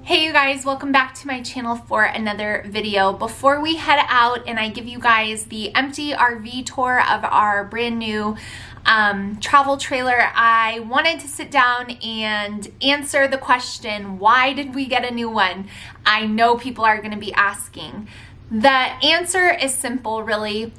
Hey you guys, welcome back to my channel for another video. Before we head out and I give you guys the empty RV tour of our brand new travel trailer, I wanted to sit down and answer the question, why did we get a new one? I know people are going to be asking. The answer is simple, really.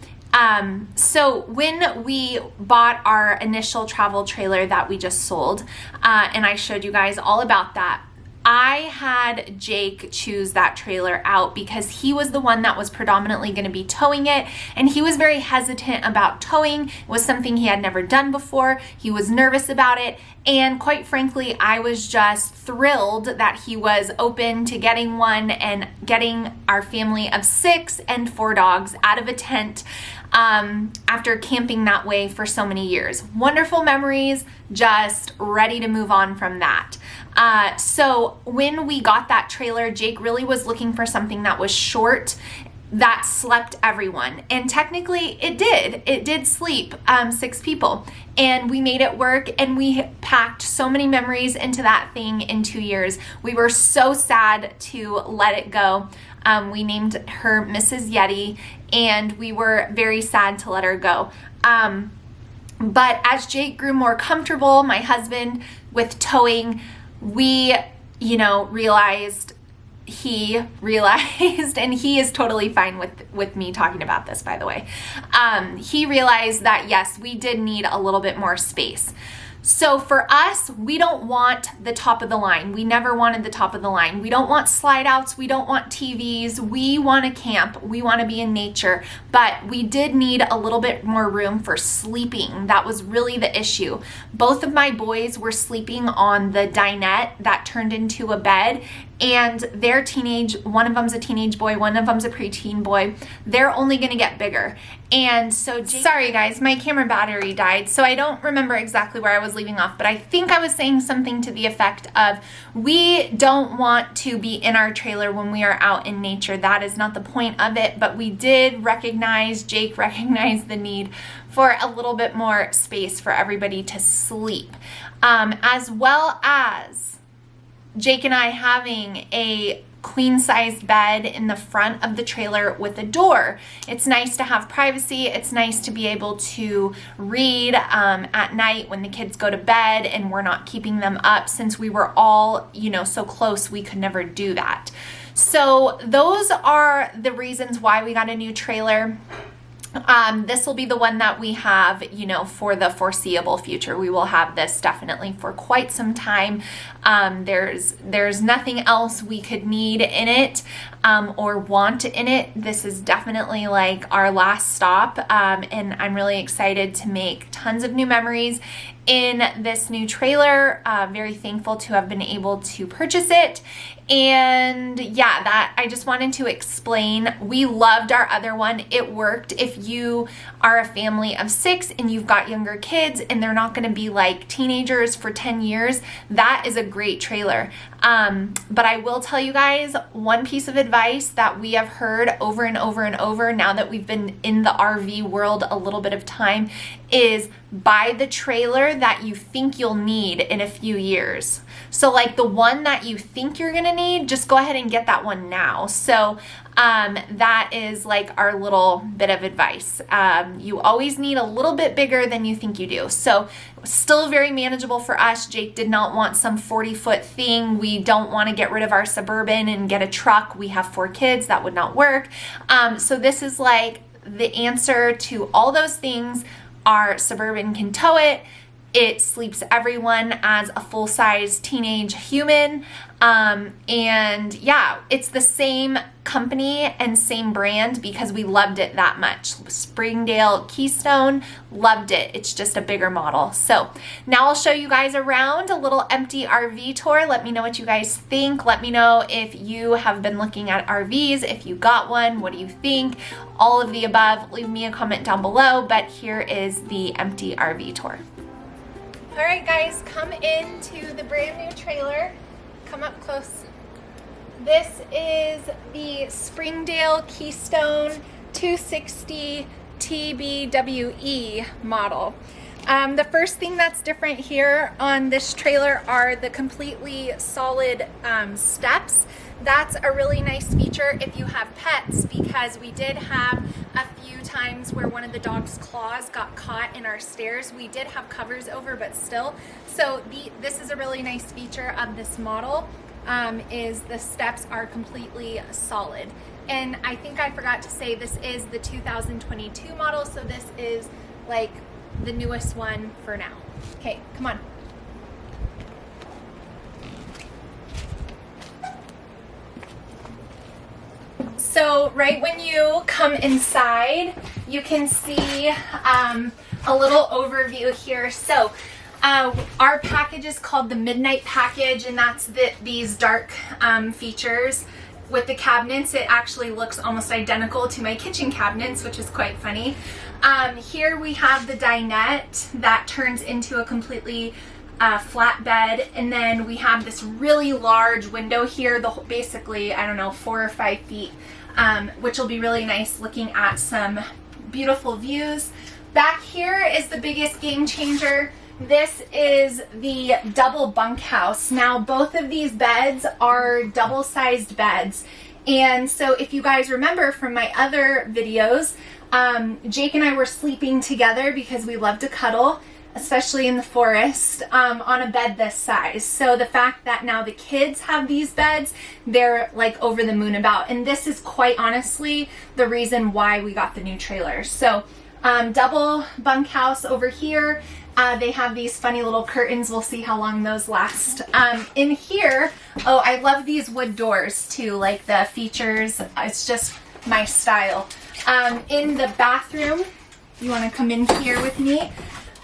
So when we bought our initial travel trailer that we just sold, and I showed you guys all about that, I had Jake choose that trailer out because he was the one that was predominantly going to be towing it, and he was very hesitant about towing. It was something he had never done before. He was nervous about it, and quite frankly, I was just thrilled that he was open to getting one and getting our family of 6 and 4 dogs out of a tent after camping that way for so many years. Wonderful memories, just ready to move on from that. So when we got that trailer, Jake really was looking for something that was short, that slept everyone. And technically it did sleep 6 people, and we made it work, and we packed so many memories into that thing in 2 years. We were so sad to let it go. We named her Mrs. Yeti, and we were very sad to let her go. But as Jake grew more comfortable, my husband, with towing, we, realized, and he is totally fine with me talking about this, by the way. He realized that, yes, we did need a little bit more space. So for us, we don't want the top of the line. We never wanted the top of the line. We don't want slide outs. We don't want TVs. We want to camp. We want to be in nature, but we did need a little bit more room for sleeping. That was really the issue. Both of my boys were sleeping on the dinette that turned into a bed, and they're one of them's a teenage boy, one of them's a preteen boy. They're only going to get bigger. And so, sorry guys, my camera battery died, so I don't remember exactly where I was leaving off, but I think I was saying something to the effect of, we don't want to be in our trailer when we are out in nature. That is not the point of it, but we did recognize, Jake recognized the need for a little bit more space for everybody to sleep, as well as Jake and I having a queen-sized bed in the front of the trailer with a door. It's nice to have privacy. It's nice to be able to read at night when the kids go to bed and we're not keeping them up, since we were all, so close we could never do that. So those are the reasons why we got a new trailer. This will be the one that we have, for the foreseeable future. We will have this definitely for quite some time. There's nothing else we could need in it, or want in it. This is definitely like our last stop. And I'm really excited to make tons of new memories in this new trailer. Very thankful to have been able to purchase it. And yeah, that I just wanted to explain. We loved our other one. It worked. If you are a family of 6 and you've got younger kids and they're not going to be like teenagers for 10 years, that is a great trailer. But I will tell you guys one piece of advice that we have heard over and over and over now that we've been in the RV world a little bit of time is buy the trailer that you think you'll need in a few years. So like the one that you think you're gonna need, just go ahead and get that one now. So that is like our little bit of advice. You always need a little bit bigger than you think you do. So still very manageable for us. Jake did not want some 40-foot thing. We don't want to get rid of our Suburban and get a truck. We have 4 kids. That would not work. So this is like the answer to all those things. Our Suburban can tow it. It sleeps everyone as a full-size teenage human. And yeah, it's the same company and same brand because we loved it that much. Springdale, Keystone, loved it. It's just a bigger model. So now I'll show you guys around a little empty RV tour. Let me know what you guys think. Let me know if you have been looking at RVs, if you got one, what do you think? All of the above. Leave me a comment down below, but here is the empty RV tour. All right, guys, come into the brand new trailer. Come up close. This is the Springdale Keystone 260 Tbwe model. The first thing that's different here on this trailer are the completely solid steps. That's a really nice feature if you have pets, because we did have a few times where one of the dog's claws got caught in our stairs. We did have covers over, but still. So this is a really nice feature of this model, is the steps are completely solid. And I think I forgot to say this is the 2022 model, so this is like the newest one for now. Okay, come on. So right when you come inside, you can see a little overview here. So our package is called the Midnight Package, and that's these dark features. With the cabinets, it actually looks almost identical to my kitchen cabinets, which is quite funny. Here we have the dinette that turns into a completely flat bed, and then we have this really large window here, basically, I don't know, 4 or 5 feet, which will be really nice looking at some beautiful views. Back here is the biggest game changer. This is the double bunkhouse. Now, both of these beds are double-sized beds. And so if you guys remember from my other videos, Jake and I were sleeping together because we love to cuddle, especially in the forest, on a bed this size. So the fact that now the kids have these beds, they're like over the moon about. And this is quite honestly the reason why we got the new trailer. So double bunkhouse over here. They have these funny little curtains. We'll see how long those last. In here, oh, I love these wood doors too, like the features. It's just my style. In the bathroom, you want to come in here with me.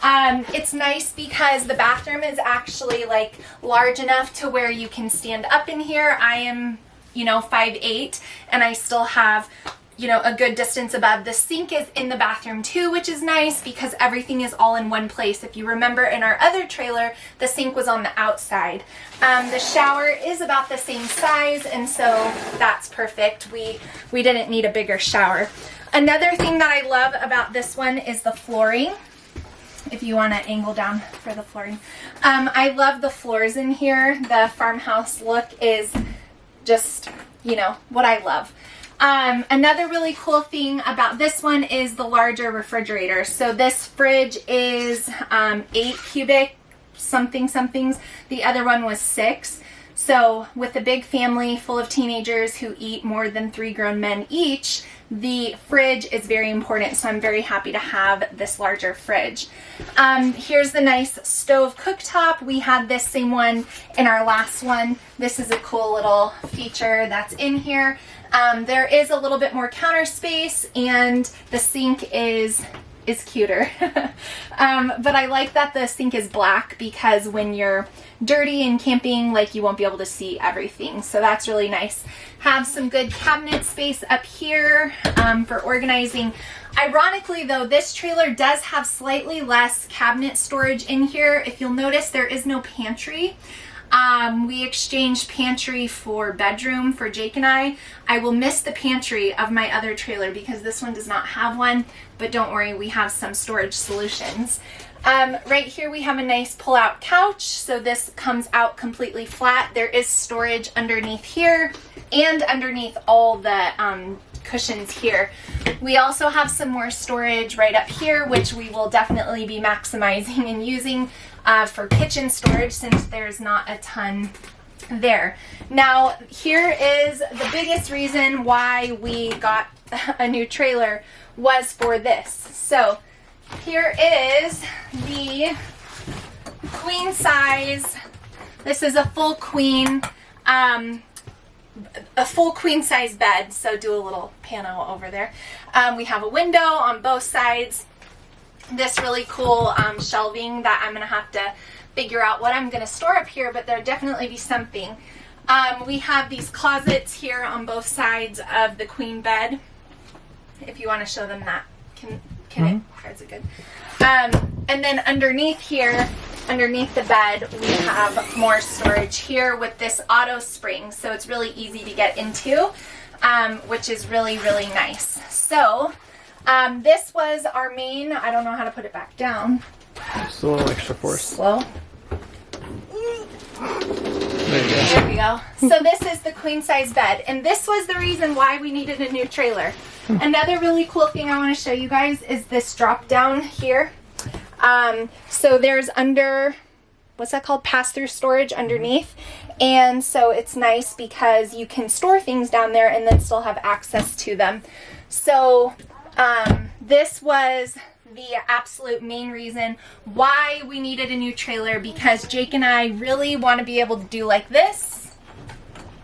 It's nice because the bathroom is actually like large enough to where you can stand up in here. I am, 5'8", and I still have a good distance above. The sink is in the bathroom too, which is nice because everything is all in one place. If you remember in our other trailer, the sink was on the outside. The shower is about the same size, and so that's perfect. We didn't need a bigger shower. Another thing that I love about this one is the flooring. If you want to angle down for the flooring. I love the floors in here. The farmhouse look is just, what I love. Another really cool thing about this one is the larger refrigerator. So this fridge is 8 cubic somethings. The other one was 6. So with a big family full of teenagers who eat more than 3 grown men each, the fridge is very important. So I'm very happy to have this larger fridge. Here's the nice stove cooktop. We had this same one in our last one. This is a cool little feature that's in here. There is a little bit more counter space, and the sink is cuter. But I like that the sink is black because when you're dirty and camping, like, you won't be able to see everything. So that's really nice. Have some good cabinet space up here for organizing. Ironically though, this trailer does have slightly less cabinet storage in here. If you'll notice, there is no pantry. We exchanged pantry for bedroom for Jake and I. I will miss the pantry of my other trailer because this one does not have one, but don't worry, we have some storage solutions. Right here we have a nice pull-out couch, so this comes out completely flat. There is storage underneath here and underneath all the cushions here. We also have some more storage right up here, which we will definitely be maximizing and using for kitchen storage since there's not a ton there. Now, here is the biggest reason why we got a new trailer was for this. So here is the queen size. This is a full queen size bed. So do a little pano over there. We have a window on both sides. This really cool shelving that I'm gonna have to figure out what I'm gonna store up here, but there'll definitely be something. We have these closets here on both sides of the queen bed. If you want to show them that, can it? Is it good? And then underneath here, underneath the bed, we have more storage here with this auto spring, so it's really easy to get into, which is really, really nice. So this was our main, I don't know how to put it back down. Just a little extra force. Slow. There you go. There we go. So this is the queen size bed, and this was the reason why we needed a new trailer. Another really cool thing I want to show you guys is this drop down here. So there's what's that called? Pass-through storage underneath. And so it's nice because you can store things down there and then still have access to them. So this was the absolute main reason why we needed a new trailer, because Jake and I really want to be able to do like this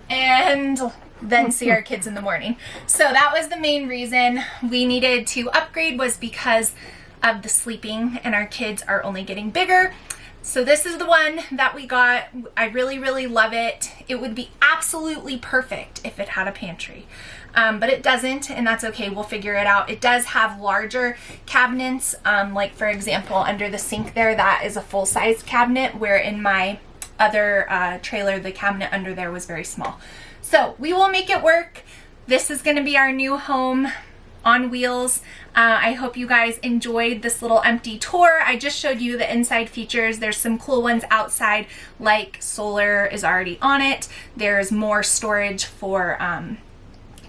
and then see our kids in the morning. So that was the main reason we needed to upgrade, was because of the sleeping, and our kids are only getting bigger. So this is the one that we got. I really, really love it. It would be absolutely perfect if it had a pantry, but it doesn't, and that's okay. We'll figure it out. It does have larger cabinets, like for example, under the sink there, that is a full-size cabinet, where in my other trailer, the cabinet under there was very small. So we will make it work. This is gonna be our new home on wheels. I hope you guys enjoyed this little empty tour. I just showed you the inside features. There's some cool ones outside, like solar is already on it. There's more storage for,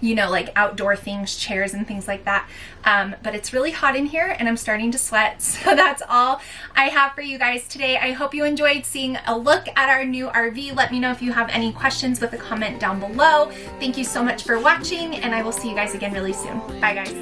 you know, like outdoor things, chairs and things like that. But it's really hot in here and I'm starting to sweat. So that's all I have for you guys today. I hope you enjoyed seeing a look at our new RV. Let me know if you have any questions with a comment down below. Thank you so much for watching, and I will see you guys again really soon. Bye guys.